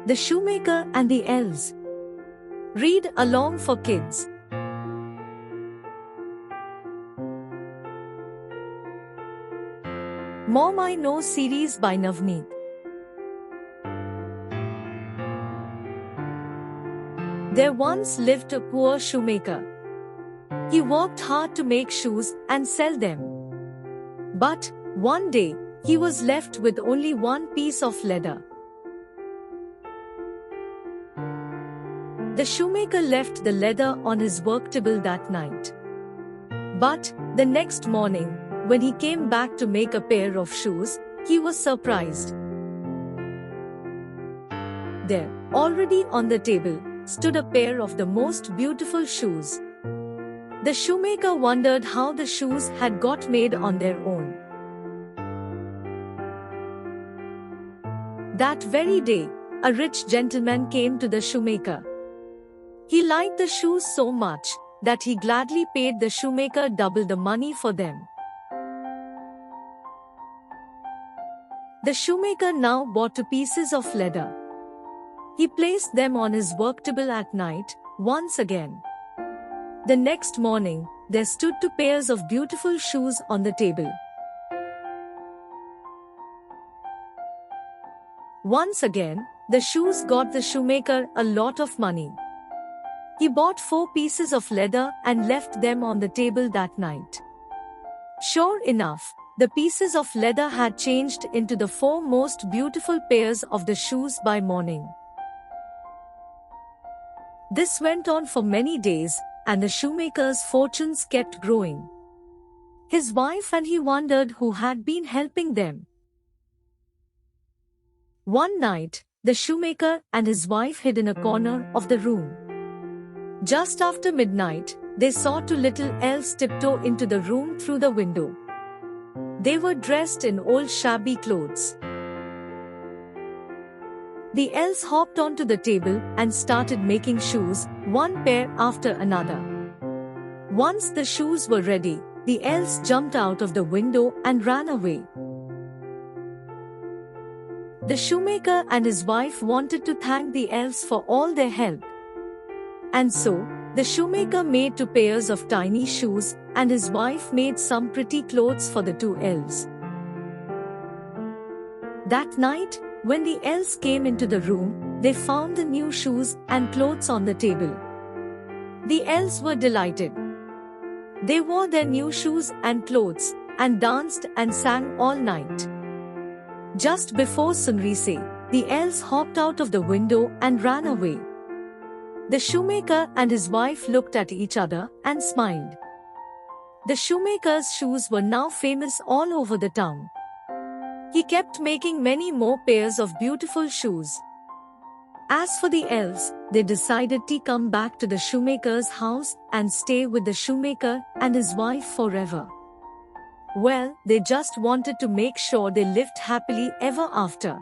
The Shoemaker and the Elves. Read along for kids. Mom I Know series by Navneet. There once lived a poor shoemaker. He worked hard to make shoes and sell them. But one day, he was left with only one piece of leather. The shoemaker left the leather on his work table that night. But the next morning, when he came back to make a pair of shoes, he was surprised. There, already on the table, stood a pair of the most beautiful shoes. The shoemaker wondered how the shoes had got made on their own. That very day, a rich gentleman came to the shoemaker. He liked the shoes so much that he gladly paid the shoemaker double the money for them. The shoemaker now bought 2 pieces of leather. He placed them on his work table at night, once again. The next morning, there stood 2 pairs of beautiful shoes on the table. Once again, the shoes got the shoemaker a lot of money. He bought 4 pieces of leather and left them on the table that night. Sure enough, the pieces of leather had changed into the 4 most beautiful pairs of the shoes by morning. This went on for many days, and the shoemaker's fortunes kept growing. His wife and he wondered who had been helping them. One night, the shoemaker and his wife hid in a corner of the room. Just after midnight, they saw 2 little elves tiptoe into the room through the window. They were dressed in old shabby clothes. The elves hopped onto the table and started making shoes, one pair after another. Once the shoes were ready, the elves jumped out of the window and ran away. The shoemaker and his wife wanted to thank the elves for all their help. And so, the shoemaker made 2 pairs of tiny shoes, and his wife made some pretty clothes for the 2 elves. That night, when the elves came into the room, they found the new shoes and clothes on the table. The elves were delighted. They wore their new shoes and clothes, and danced and sang all night. Just before sunrise, the elves hopped out of the window and ran away. The shoemaker and his wife looked at each other and smiled. The shoemaker's shoes were now famous all over the town. He kept making many more pairs of beautiful shoes. As for the elves, they decided to come back to the shoemaker's house and stay with the shoemaker and his wife forever. Well, they just wanted to make sure they lived happily ever after.